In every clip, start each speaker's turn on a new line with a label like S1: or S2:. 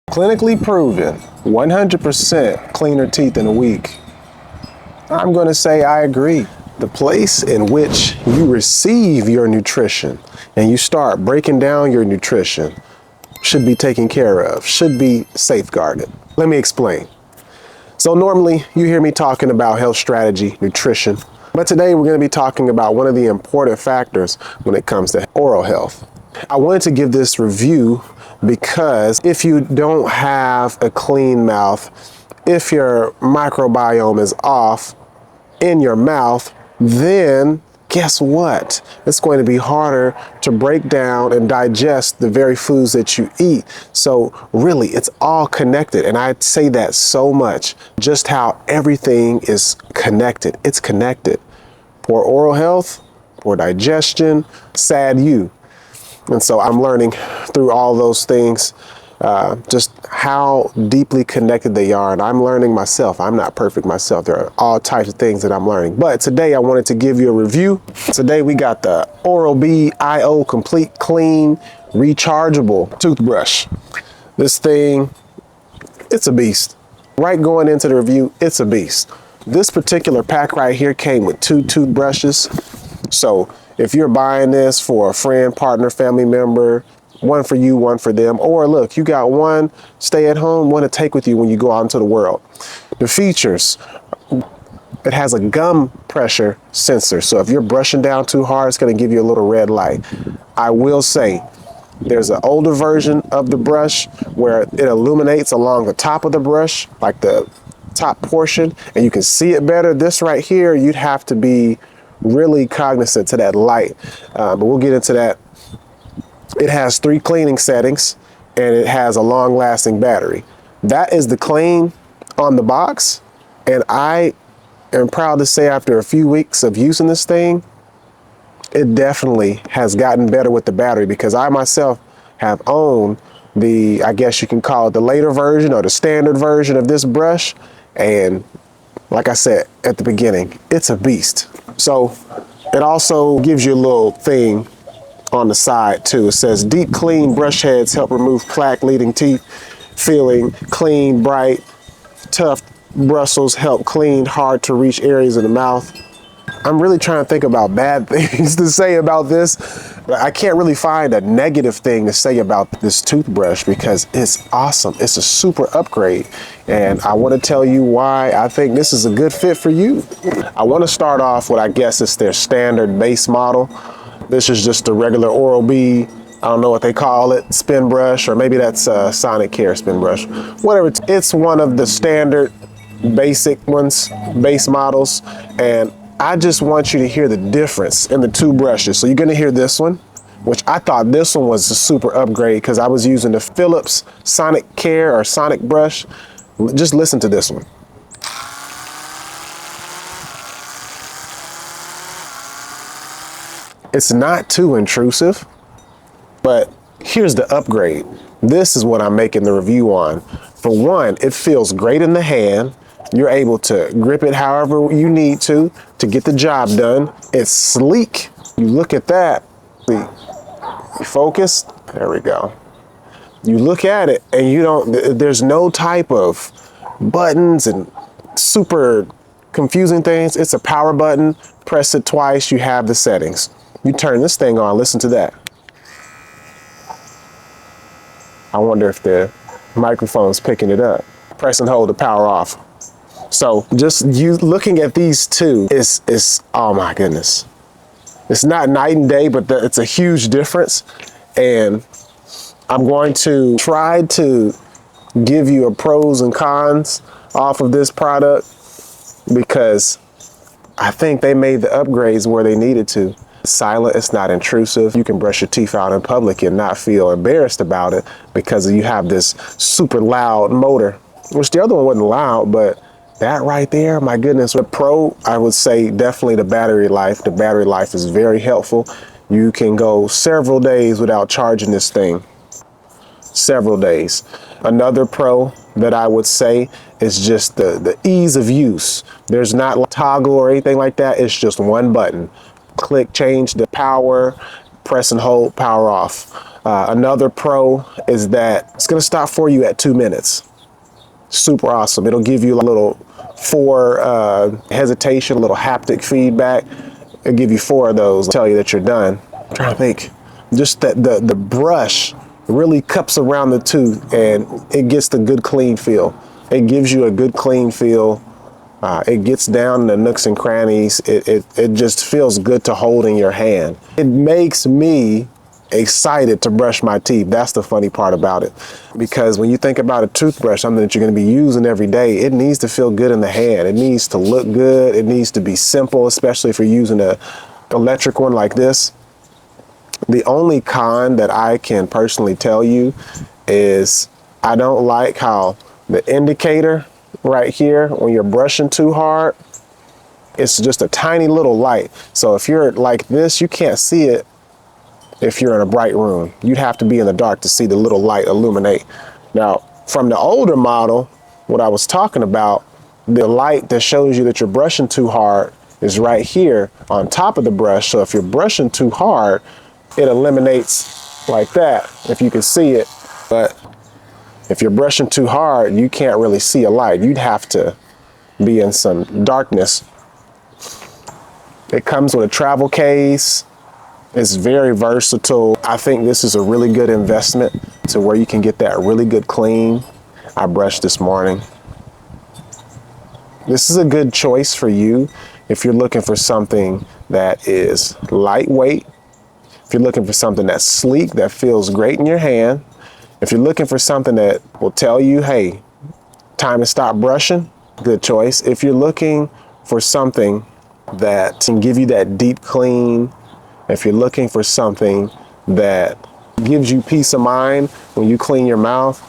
S1: Clinically proven, 100% cleaner teeth in a week. I'm going to say I agree. The place in which you receive your nutrition and you start breaking down your nutrition should be taken care of, should be safeguarded. Let me explain. So normally you hear me talking about health strategy, nutrition, but today we're going to be talking about one of the important factors when it comes to oral health. I wanted to give this review because if you don't have a clean mouth, if your microbiome is off in your mouth, then guess what? It's going to be harder to break down and digest the very foods that you eat. So really, it's all connected. And I say that so much, just how everything is connected. It's connected. Poor oral health, poor digestion, sad you. And so I'm learning through all those things, just how deeply connected they are. And I'm learning myself. I'm not perfect myself. There are all types of things that I'm learning. But today I wanted to give you a review. Today we got the Oral-B IO Complete Clean Rechargeable Toothbrush. This thing, it's a beast. Right going into the review, it's a beast. This particular pack right here came with 2 toothbrushes. So if you're buying this for a friend, partner, family member, one for you, one for them, or look, you got one stay at home, one to take with you when you go out into the world. The features, it has a gum pressure sensor. So if you're brushing down too hard, it's going to give you a little red light. I will say there's an older version of the brush where it illuminates along the top of the brush, like the top portion, and you can see it better. This right here, you'd have to be really cognizant to that light, but we'll get into that. It has 3 cleaning settings and it has a long-lasting battery. That is the claim on the box, and I am proud to say after a few weeks of using this thing, it definitely has gotten better with the battery, because I myself have owned the, I guess you can call it the later version or the standard version of this brush, and like I said at the beginning, it's a beast. So it also gives you a little thing on the side too. It says deep clean brush heads help remove plaque leading teeth, feeling clean, bright, tough bristles help clean hard to reach areas in the mouth. I'm really trying to think about bad things to say about this, but I can't really find a negative thing to say about this toothbrush because it's awesome. It's a super upgrade, and I want to tell you why I think this is a good fit for you. I want to start off with, I guess it's their standard base model. This is just a regular Oral-B, I don't know what they call it, spin brush, or maybe that's a Sonic Care spin brush. Whatever, it's one of the standard basic ones, base models, and I just want you to hear the difference in the 2 brushes. So you're gonna hear this one, which I thought this one was a super upgrade because I was using the Philips Sonic Care or Sonic brush. Just listen to this one. It's not too intrusive, but here's the upgrade. This is what I'm making the review on. For one, it feels great in the hand. You're able to grip it however you need to get the job done. It's sleek. You look at that. See, you focus. There we go. You look at it and you don't, there's no type of buttons and super confusing things. It's a power button. Press it twice. You have the settings. You turn this thing on. Listen to that. I wonder if the microphone's picking it up. Press and hold to power off. So just you looking at these two is oh my goodness. It's not night and day, but it's a huge difference. And I'm going to try to give you a pros and cons off of this product because I think they made the upgrades where they needed to. Silent, it's not intrusive. You can brush your teeth out in public and not feel embarrassed about it because you have this super loud motor, which the other one wasn't loud, but that right there, my goodness. The pro, I would say definitely the battery life. The battery life is very helpful. You can go several days without charging this thing. Several days. Another pro that I would say is just the ease of use. There's not a toggle or anything like that. It's just one button. Click, change the power, press and hold, power off. Another pro is that it's going to stop for you at 2 minutes. Super awesome. It'll give you a little hesitation, a little haptic feedback. It'll give you 4 of those, tell you that you're done. I'm trying to think. Just that the brush really cups around the tooth and it gets the good clean feel. It gives you a good clean feel. It gets down in the nooks and crannies. It just feels good to hold in your hand. It makes me excited to brush my teeth. That's the funny part about it. Because when you think about a toothbrush, something that you're going to be using every day, it needs to feel good in the hand. It needs to look good. It needs to be simple, especially if you're using an electric one like this. The only con that I can personally tell you is I don't like how the indicator right here, when you're brushing too hard, it's just a tiny little light. So if you're like this, you can't see it if you're in a bright room. You'd have to be in the dark to see the little light illuminate. Now, from the older model, what I was talking about, the light that shows you that you're brushing too hard is right here on top of the brush. So if you're brushing too hard, it eliminates like that, if you can see it. But if you're brushing too hard, you can't really see a light. You'd have to be in some darkness. It comes with a travel case. It's very versatile. I think this is a really good investment to where you can get that really good clean. I brushed this morning. This is a good choice for you if you're looking for something that is lightweight, if you're looking for something that's sleek, that feels great in your hand, if you're looking for something that will tell you, hey, time to stop brushing, good choice. If you're looking for something that can give you that deep clean, if you're looking for something that gives you peace of mind when you clean your mouth,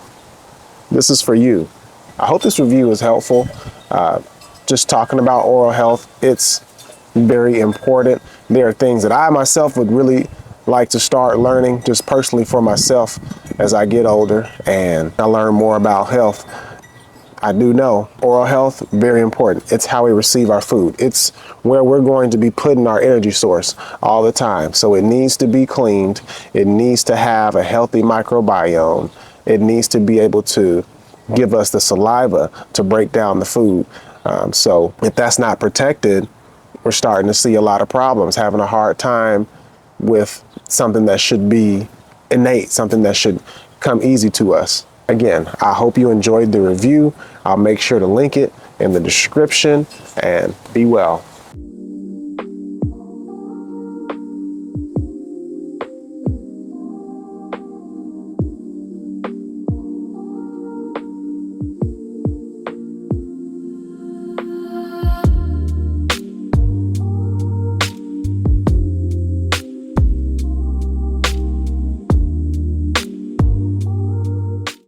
S1: this is for you. I hope this review is helpful. Just talking about oral health, it's very important. There are things that I myself would really like to start learning just personally for myself as I get older and I learn more about health. I do know oral health, very important. It's how we receive our food. It's where we're going to be putting our energy source all the time. So it needs to be cleaned. It needs to have a healthy microbiome. It needs to be able to give us the saliva to break down the food. So if that's not protected, we're starting to see a lot of problems, having a hard time with something that should be innate, something that should come easy to us. Again, I hope you enjoyed the review. I'll make sure to link it in the description and be well.